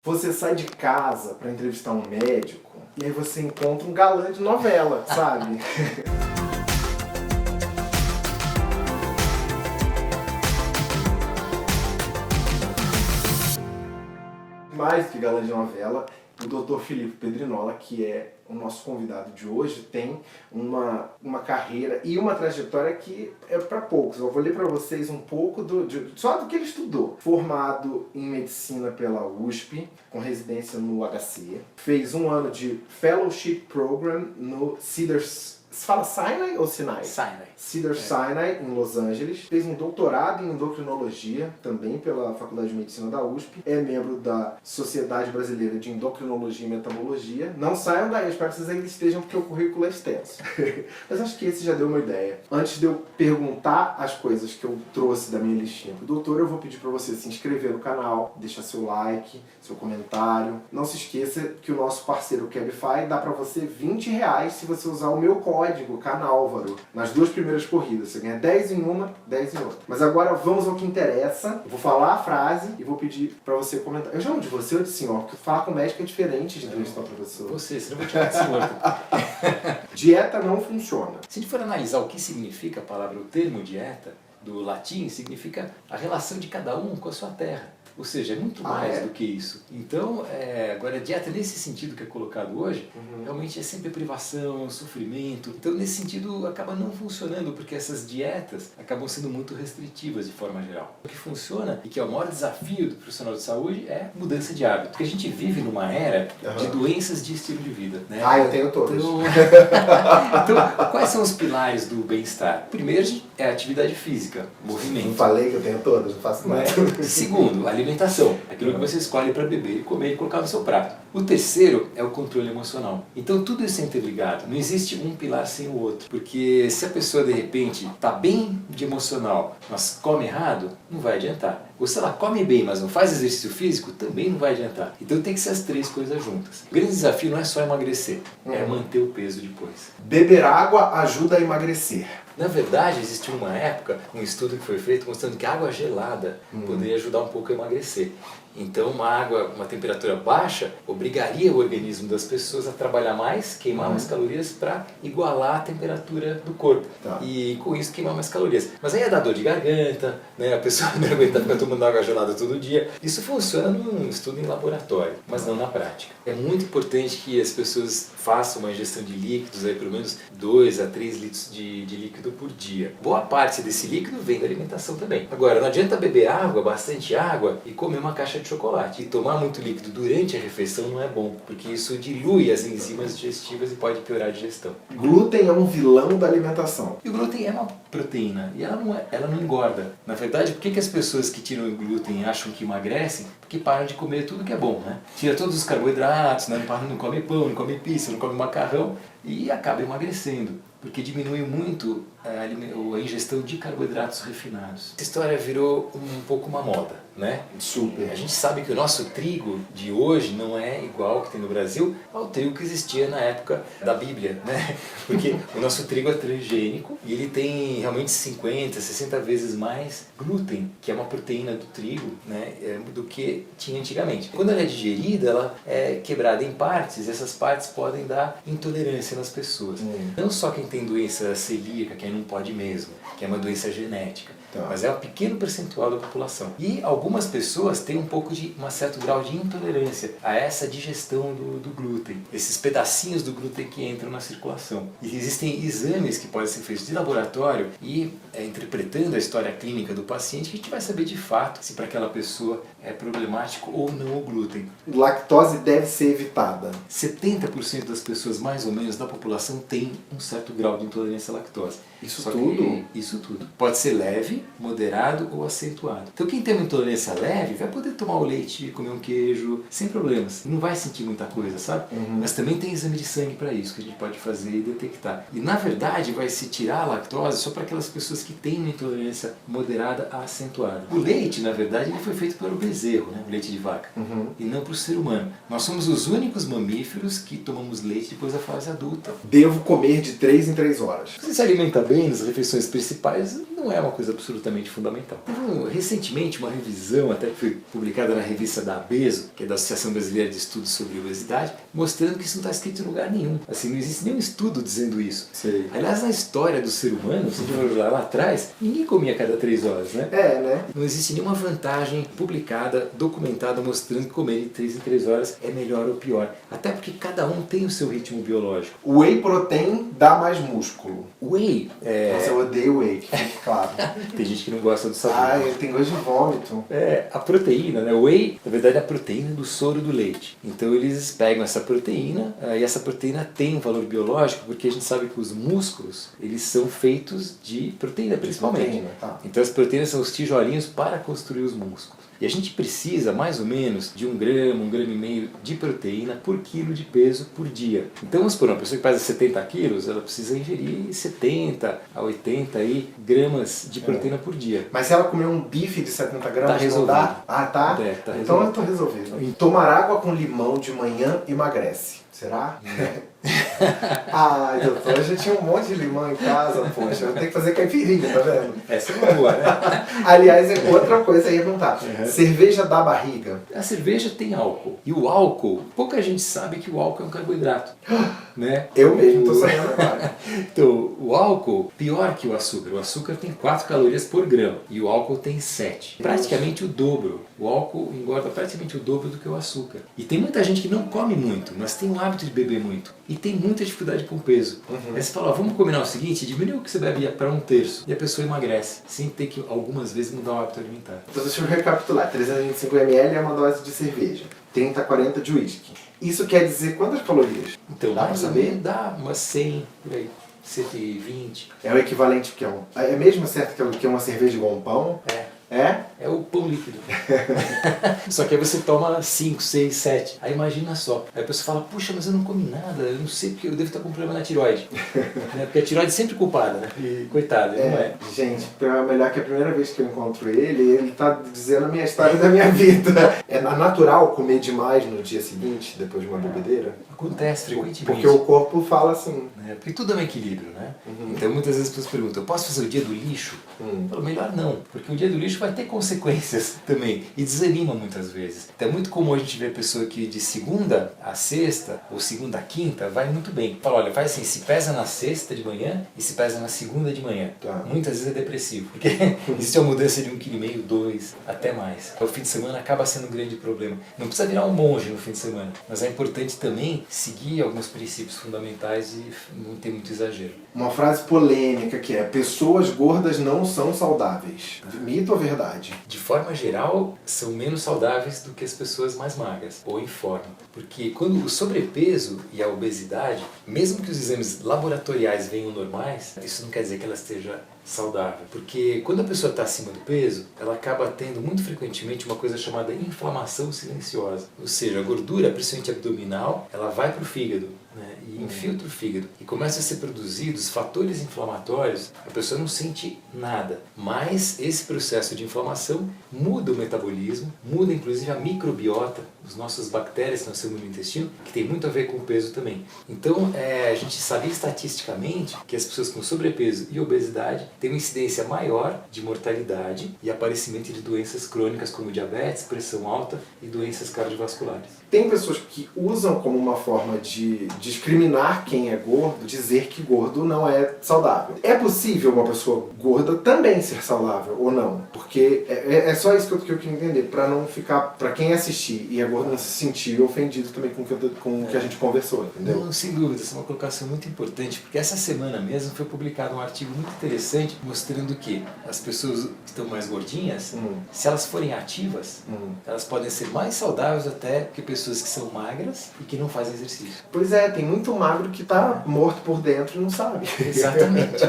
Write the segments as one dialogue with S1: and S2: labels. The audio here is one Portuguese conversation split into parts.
S1: Você sai de casa pra entrevistar um médico e aí você encontra um galã de novela, sabe? Mais que galã de novela, o Dr. Filipe Pedrinola, que é o nosso convidado de hoje, tem uma carreira e uma trajetória que é para poucos. Eu vou ler para vocês um pouco só do que ele estudou. Formado em medicina pela USP, com residência no HC. Fez um ano de Fellowship Program no Cedars. Você fala Sinai ou Sinai?
S2: Sinai.
S1: Cedars-Sinai, em Los Angeles. Fez um doutorado em endocrinologia, também pela Faculdade de Medicina da USP. É membro da Sociedade Brasileira de Endocrinologia e Metabologia. Não saiam daí, espero que vocês ainda estejam, porque o currículo é extenso. Mas acho que esse já deu uma ideia. Antes de eu perguntar as coisas que eu trouxe da minha listinha pro doutor, eu vou pedir para você se inscrever no canal, deixar seu like, seu comentário. Não se esqueça que o nosso parceiro Cabify dá para você R$20 se você usar o meu código Canálvaro nas duas primeiras corridas. Você ganha 10 em uma, 10 em outra. Mas agora vamos ao que interessa. Eu vou falar a frase e vou pedir pra você comentar. Eu chamo de você ou de senhor, porque falar com médico é diferente de entrevistar professor.
S2: Você não vai te chamar de senhor.
S1: Dieta não funciona.
S2: Se a gente for analisar o que significa a palavra, o termo dieta, do latim, significa a relação de cada um com a sua terra. Ou seja, é muito mais do que isso. Então, agora a dieta nesse sentido que é colocado hoje, realmente é sempre privação, sofrimento. Então, nesse sentido, acaba não funcionando, porque essas dietas acabam sendo muito restritivas de forma geral. O que funciona, e que é o maior desafio do profissional de saúde, é mudança de hábito. Porque a gente vive numa era de doenças de estilo de vida. Né?
S1: Eu tenho todas.
S2: Então, quais são os pilares do bem-estar? Primeiro é a atividade física, movimento.
S1: Não falei que eu tenho todas, não faço nada.
S2: Segundo, alimentação, aquilo que você escolhe para beber, comer e colocar no seu prato. O terceiro é o controle emocional. Então tudo isso é interligado, não existe um pilar sem o outro, porque se a pessoa de repente está bem de emocional, mas come errado, não vai adiantar. Ou se ela come bem, mas não faz exercício físico, também não vai adiantar. Então tem que ser as três coisas juntas. O grande desafio não é só emagrecer, é manter o peso depois.
S1: Beber água ajuda a emagrecer.
S2: Na verdade, existiu uma época, um estudo que foi feito mostrando que a água gelada poderia ajudar um pouco a emagrecer. Então, uma temperatura baixa obrigaria o organismo das pessoas a trabalhar mais, queimar mais calorias para igualar a temperatura do corpo. E com isso queimar mais calorias. Mas aí ia dar dor de garganta, né? A pessoa não aguenta ficar tomando água gelada todo dia. Isso funciona num estudo em laboratório, mas não na prática. É muito importante que as pessoas façam uma ingestão de líquidos, aí pelo menos 2 a 3 litros de líquido por dia. Boa parte desse líquido vem da alimentação também. Agora, não adianta beber água, bastante água, e comer uma caixa de chocolate. E tomar muito líquido durante a refeição não é bom, porque isso dilui as enzimas digestivas e pode piorar a digestão.
S1: Glúten é um vilão da alimentação.
S2: E o glúten é uma proteína, e ela não engorda. Na verdade, por que as pessoas que tiram o glúten acham que emagrecem? Porque param de comer tudo que é bom, né? Tira todos os carboidratos, né? Não come pão, não come pizza, não come macarrão, e acaba emagrecendo, porque diminui muito a ingestão de carboidratos refinados. Essa história virou um pouco uma moda, né?
S1: Super.
S2: A gente sabe que o nosso trigo de hoje não é igual ao que tem no Brasil ao trigo que existia na época da Bíblia, né? Porque o nosso trigo é transgênico e ele tem realmente 50, 60 vezes mais glúten, que é uma proteína do trigo, né? Do que tinha antigamente. Quando ela é digerida, ela é quebrada em partes e essas partes podem dar intolerância nas pessoas. Não só quem tem doença celíaca, quem não pode mesmo, que é uma doença genética. Mas é um pequeno percentual da população. E algumas pessoas têm um certo grau de intolerância a essa digestão do glúten, esses pedacinhos do glúten que entram na circulação. E existem exames que podem ser feitos de laboratório e, interpretando a história clínica do paciente, a gente vai saber de fato se para aquela pessoa é problemático ou não o glúten.
S1: Lactose deve ser evitada.
S2: 70% das pessoas, mais ou menos, da população tem um certo grau de intolerância à lactose.
S1: Isso tudo?
S2: Isso tudo. Pode ser leve, moderado ou acentuado. Então quem tem uma intolerância leve vai poder tomar o leite, comer um queijo, sem problemas. Não vai sentir muita coisa, sabe? Mas também tem exame de sangue para isso, que a gente pode fazer e detectar. E na verdade vai se tirar a lactose só para aquelas pessoas que têm uma intolerância moderada a acentuada. O leite, na verdade, ele foi feito para o bezerro, né? O leite de vaca, e não para o ser humano. Nós somos os únicos mamíferos que tomamos leite depois da fase adulta.
S1: Devo comer de 3 em 3 horas.
S2: Se você se alimenta bem nas refeições principais, não é uma coisa absolutamente fundamental. Então, recentemente, uma revisão, até que foi publicada na revista da ABESO, que é da Associação Brasileira de Estudos sobre Obesidade, mostrando que isso não está escrito em lugar nenhum. Assim, não existe nenhum estudo dizendo isso.
S1: Sim.
S2: Aliás, na história do ser humano, se a gente for lá atrás, ninguém comia a cada 3 horas, né?
S1: Né?
S2: Não existe nenhuma vantagem publicada, documentada, mostrando que comer de 3 em 3 horas é melhor ou pior. Até porque cada um tem o seu ritmo biológico.
S1: O whey protein dá mais músculo.
S2: Whey
S1: Nossa, eu odeio whey, que fique claro.
S2: Tem gente que não gosta do sabor.
S1: Ai, tem gosto de vômito.
S2: A proteína, né? O whey, na verdade, é a proteína do soro do leite. Então eles pegam essa proteína e essa proteína tem um valor biológico porque a gente sabe que os músculos, eles são feitos de proteína, principalmente.
S1: Proteína, tá.
S2: Então as proteínas são os tijolinhos para construir os músculos. E a gente precisa mais ou menos de 1 grama, 1,5 grama de proteína por quilo de peso por dia. Então vamos supor, uma pessoa que pesa 70 quilos, ela precisa ingerir 70 a 80 gramas de proteína por dia.
S1: Mas se ela comer um bife de 70 gramas,
S2: Tá resolvido.
S1: não dá? Ah, tá?
S2: Tá
S1: então
S2: resolvido.
S1: eu tô resolvido. Tomar água com limão de manhã emagrece. Será? Ai, doutor, eu já tinha um monte de limão em casa, poxa, eu tenho que fazer caipirinha, tá vendo?
S2: Essa é uma boa, né?
S1: Aliás, outra coisa aí ia perguntar. Cerveja dá barriga?
S2: A cerveja tem álcool. E o álcool, pouca gente sabe que o álcool é um carboidrato. Né?
S1: Eu mesmo tô sonhando agora.
S2: Então, o álcool, pior que o açúcar. O açúcar tem 4 calorias por grama e o álcool tem 7. Praticamente o dobro. O álcool engorda praticamente o dobro do que o açúcar. E tem muita gente que não come muito, mas tem o hábito de beber muito. E tem muita dificuldade com o peso. Aí você fala, ó, vamos combinar o seguinte, diminui o que você bebe para 1/3. E a pessoa emagrece, sem ter que algumas vezes mudar o hábito alimentar.
S1: Então deixa eu recapitular. 325 ml é uma dose de cerveja. 30 a 40 de uísque. Isso quer dizer quantas calorias?
S2: Então,
S1: Dá pra
S2: mais ou
S1: saber?
S2: menos, dá umas 100, por aí. 120.
S1: É o equivalente que é um... É mesmo certo que é uma cerveja igual um pão? É?
S2: É o pão líquido. Só que aí você toma 5, 6, 7. Aí imagina só. Aí a pessoa fala, puxa, mas eu não comi nada, eu não sei porque eu devo estar com problema na tireoide. Né? Porque a tireoide é sempre culpada, né? E coitado, ele não é.
S1: Gente, é melhor que a primeira vez que eu encontro ele tá dizendo a minha história da minha vida. É natural comer demais no dia seguinte, depois de uma bebedeira?
S2: Acontece frequentemente.
S1: Porque o corpo fala assim.
S2: Porque tudo é um equilíbrio, né? Então muitas vezes as pessoas perguntam, eu posso fazer o dia do lixo? Eu falo, melhor não, porque o dia do lixo vai ter consequências também e desanima muitas vezes. Então é muito comum a gente ver pessoa que de segunda a sexta ou segunda a quinta vai muito bem. Fala, olha, faz assim, se pesa na sexta de manhã e se pesa na segunda de manhã.
S1: Tá.
S2: Muitas vezes é depressivo, porque existe uma mudança de 1,5 kg, 2, até mais. O fim de semana acaba sendo um grande problema. Não precisa virar um monge no fim de semana, mas é importante também seguir alguns princípios fundamentais e não ter muito exagero.
S1: Uma frase polêmica que é: pessoas gordas não são saudáveis. Mito ou verdade?
S2: De forma geral, são menos saudáveis do que as pessoas mais magras ou em forma. Porque quando o sobrepeso e a obesidade, mesmo que os exames laboratoriais venham normais, isso não quer dizer que ela esteja saudável. Porque quando a pessoa está acima do peso, ela acaba tendo muito frequentemente uma coisa chamada inflamação silenciosa. Ou seja, a gordura, principalmente abdominal, ela vai para o fígado, né, e infiltra o fígado. E começam a ser produzidos fatores inflamatórios, a pessoa não sente nada. Mas esse processo de inflamação muda o metabolismo, muda inclusive a microbiota, as nossas bactérias que nós temos no intestino, que tem muito a ver com o peso também. Então, a gente sabia estatisticamente que as pessoas com sobrepeso e obesidade têm uma incidência maior de mortalidade e aparecimento de doenças crônicas como diabetes, pressão alta e doenças cardiovasculares.
S1: Tem pessoas que usam como uma forma de discriminar quem é gordo, dizer que gordo não é saudável. É possível uma pessoa gorda também ser saudável ou não? Porque é só isso que eu queria entender, para não ficar, para quem assistir e é gordo não se sentir ofendido também com o que a gente conversou, entendeu?
S2: Não, sem dúvida, essa é uma colocação muito importante, porque essa semana mesmo foi publicado um artigo muito interessante mostrando que as pessoas que estão mais gordinhas, se elas forem ativas, elas podem ser mais saudáveis até que pessoas que são magras e que não fazem exercício.
S1: Pois é, tem muito magro que tá morto por dentro e não sabe.
S2: Exatamente.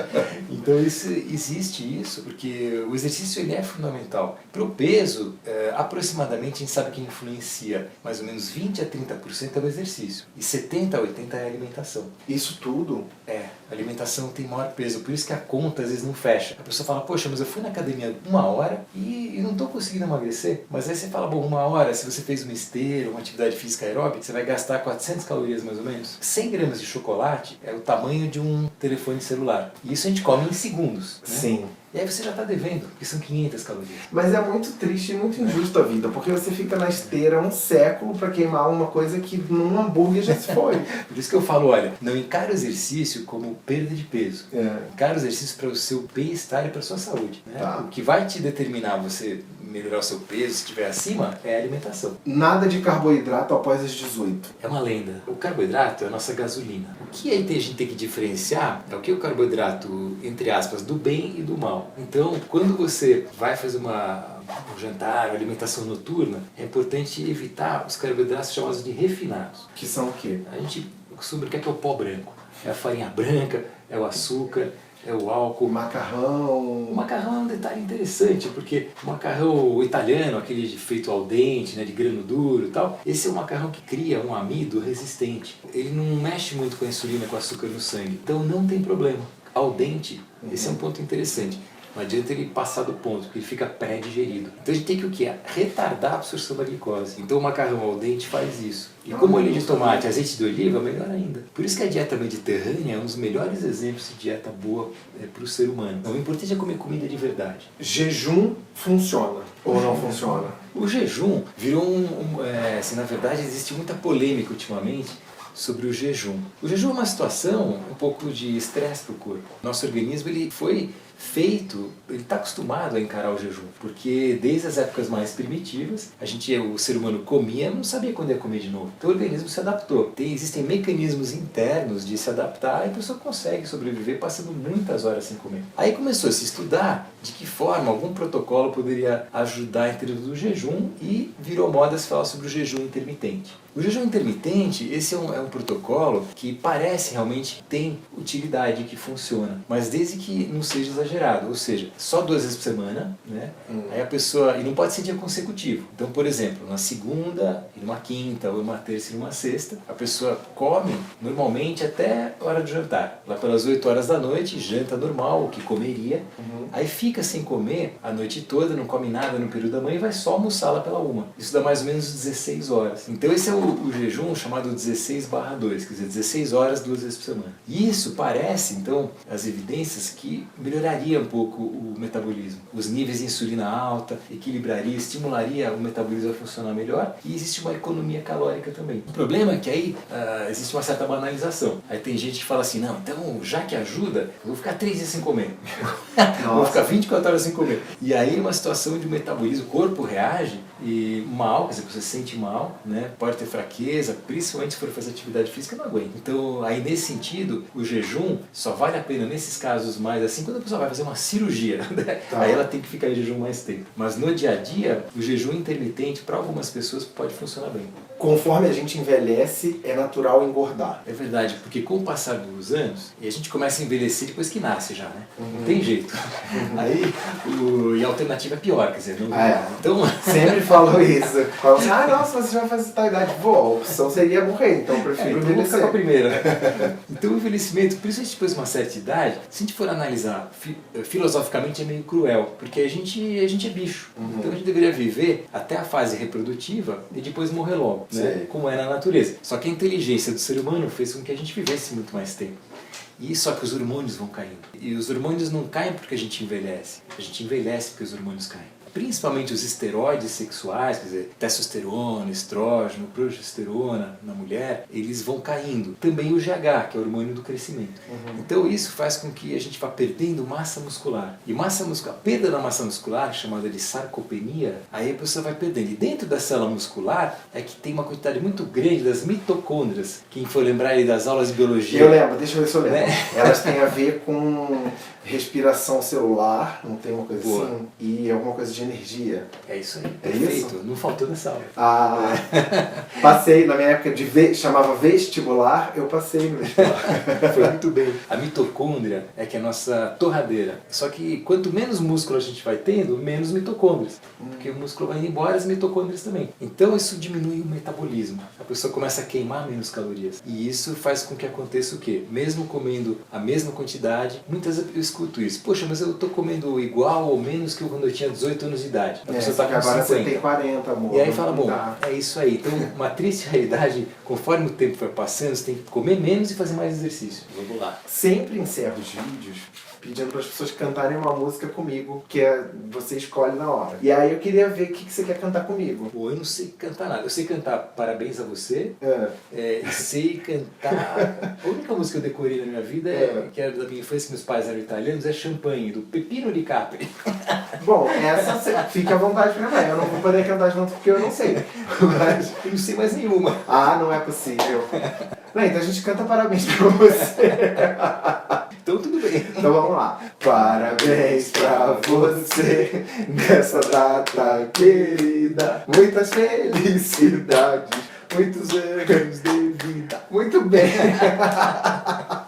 S2: Então existe isso, porque o exercício ele é fundamental. Para o peso, aproximadamente a gente sabe que influencia mais ou menos 20 a 30% é o exercício. E 70 a 80% é a alimentação.
S1: Isso tudo?
S2: A alimentação tem maior peso, por isso que a conta às vezes não fecha. A pessoa fala, poxa, mas eu fui na academia 1 hora e não estou conseguindo emagrecer. Mas aí você fala, bom, 1 hora, se você fez uma esteira, uma atividade física aeróbica, você vai gastar 400 calorias mais ou menos. 100 gramas de chocolate é o tamanho de um telefone celular. E isso a gente come em segundos. Né?
S1: Sim.
S2: E aí você já está devendo, porque são 500 calorias.
S1: Mas é muito triste e muito injusto a vida, porque você fica na esteira um século para queimar uma coisa que num hambúrguer já se foi.
S2: Por isso que eu falo, olha, não encare o exercício como perda de peso. Encare o exercício para o seu bem-estar e para a sua saúde. Né?
S1: Tá.
S2: O que vai te determinar você melhorar o seu peso, se estiver acima, é a alimentação.
S1: Nada de carboidrato após as 18.
S2: É uma lenda. O carboidrato é a nossa gasolina. O que aí a gente tem que diferenciar é o que é o carboidrato, entre aspas, do bem e do mal. Então, quando você vai fazer um jantar, uma alimentação noturna, é importante evitar os carboidratos chamados de refinados.
S1: Que são o quê?
S2: A gente costuma brincar que é o pó branco. É a farinha branca, é o açúcar, é o álcool.
S1: O macarrão.
S2: O macarrão é um detalhe interessante, porque o macarrão italiano, aquele feito al dente, né, de grano duro e tal, esse é um macarrão que cria um amido resistente. Ele não mexe muito com a insulina, com o açúcar no sangue. Então não tem problema. Al dente, esse é um ponto interessante. Não adianta ele passar do ponto, porque ele fica pré-digerido. Então a gente tem que o quê? Retardar a absorção da glicose. Então o macarrão al dente faz isso. E como óleo de tomate, azeite de oliva, melhor ainda. Por isso que a dieta mediterrânea é um dos melhores exemplos de dieta boa para o ser humano. Então, o importante é comer comida de verdade.
S1: Jejum funciona ou não funciona?
S2: O jejum virou assim, na verdade existe muita polêmica ultimamente sobre o jejum. O jejum é uma situação um pouco de estresse para o corpo. Nosso organismo ele foi feito, ele está acostumado a encarar o jejum, porque desde as épocas mais primitivas, o ser humano comia, não sabia quando ia comer de novo. Então o organismo se adaptou. Existem mecanismos internos de se adaptar e a pessoa consegue sobreviver passando muitas horas sem comer. Aí começou a se estudar de que forma algum protocolo poderia ajudar em termos do jejum e virou moda se falar sobre o jejum intermitente. O jejum intermitente, esse é um protocolo que parece realmente tem utilidade, que funciona, mas desde que não seja exagerado, ou seja, só 2 vezes por semana, né? Aí a pessoa, e não pode ser dia consecutivo. Então, por exemplo, na segunda, e numa quinta, ou numa terça e numa sexta, a pessoa come normalmente até a hora do jantar. Lá pelas 8 horas da noite, janta normal, o que comeria, aí fica sem comer a noite toda, não come nada no período da manhã e vai só almoçar lá pela 1. Isso dá mais ou menos 16 horas. Então esse é o jejum chamado 16/2, quer dizer, 16 horas 2 vezes por semana. E isso parece, então, as evidências que melhoraria um pouco o metabolismo. Os níveis de insulina alta, equilibraria, estimularia o metabolismo a funcionar melhor e existe uma economia calórica também. O problema é que aí existe uma certa banalização. Aí tem gente que fala assim, não, então já que ajuda, eu vou ficar 3 dias sem comer. Vou ficar 24 horas sem comer. E aí é uma situação de metabolismo, o corpo reage e mal, quer dizer, você se sente mal, né? Pode ter fraqueza, principalmente se for fazer atividade física, não aguenta. Então, aí nesse sentido, o jejum só vale a pena nesses casos mais assim, quando a pessoa vai fazer uma cirurgia, né? Aí ela tem que ficar em jejum mais tempo. Mas no dia a dia, o jejum intermitente, para algumas pessoas, pode funcionar bem.
S1: Conforme a gente envelhece, é natural engordar.
S2: É verdade, porque com o passar dos anos, e a gente começa a envelhecer depois que nasce já, né? Não tem jeito. Aí, e a alternativa é pior, quer dizer, não... Então...
S1: Sempre falo isso. Falo assim, nossa, você já faz tal idade. A opção seria morrer, então eu prefiro
S2: então vou ficar com a
S1: envelhecer.
S2: primeira. Então o envelhecimento, principalmente depois de uma certa idade, se a gente for analisar filosoficamente é meio cruel, porque a gente é bicho. Então a gente deveria viver até a fase reprodutiva e depois morrer logo, né? Como é na natureza. Só que a inteligência do ser humano fez com que a gente vivesse muito mais tempo. E só que os hormônios vão caindo. E os hormônios não caem porque a gente envelhece. A gente envelhece porque os hormônios caem. Principalmente os esteroides sexuais, quer dizer, testosterona, estrógeno, progesterona na mulher, eles vão caindo. Também o GH, que é o hormônio do crescimento. Então isso faz com que a gente vá perdendo massa muscular. E a perda da massa muscular, chamada de sarcopenia, aí a pessoa vai perdendo. E dentro da célula muscular é que tem uma quantidade muito grande das mitocôndrias. Quem for lembrar aí das aulas de biologia...
S1: Eu lembro, deixa eu ver se eu lembro. Elas têm a ver com respiração celular, não tem uma coisa assim? E alguma coisa de energia.
S2: É isso aí, perfeito. Isso? Não faltou nessa aula.
S1: Passei, na minha época chamava vestibular, eu passei no vestibular.
S2: Foi muito bem. A mitocôndria é que é a nossa torradeira. Só que quanto menos músculo a gente vai tendo, menos mitocôndrias. Porque o músculo vai indo embora, as mitocôndrias também. Então isso diminui o metabolismo. A pessoa começa a queimar menos calorias. E isso faz com que aconteça o quê? Mesmo comendo a mesma quantidade, muitas vezes eu escuto isso. Poxa, mas eu estou comendo igual ou menos que quando eu tinha 18 anos de idade. A pessoa está com
S1: agora
S2: 50.
S1: Você tem 40, amor.
S2: E aí fala, bom, é isso aí. Então, uma triste realidade, conforme o tempo vai passando, você tem que comer menos e fazer mais exercício. Vamos lá.
S1: Sempre encerro os vídeos pedindo para as pessoas cantarem uma música comigo, que você escolhe na hora. E aí eu queria ver o que você quer cantar comigo.
S2: Pô, eu não sei cantar nada. Eu sei cantar Parabéns a Você. Sei cantar... A única música que eu decorei na minha vida, que era da minha infância, que meus pais eram italianos, é Champagne, do Peppino di Capri.
S1: Bom, essa fica à vontade pra cantar. Eu não vou poder cantar junto porque eu não sei. Mas...
S2: Eu não sei mais nenhuma.
S1: Ah, não é possível. Não, então a gente canta parabéns pra você.
S2: Então tudo bem.
S1: Então vamos lá. Parabéns pra você nessa data querida. Muitas felicidades, muitos anos de vida. Muito bem.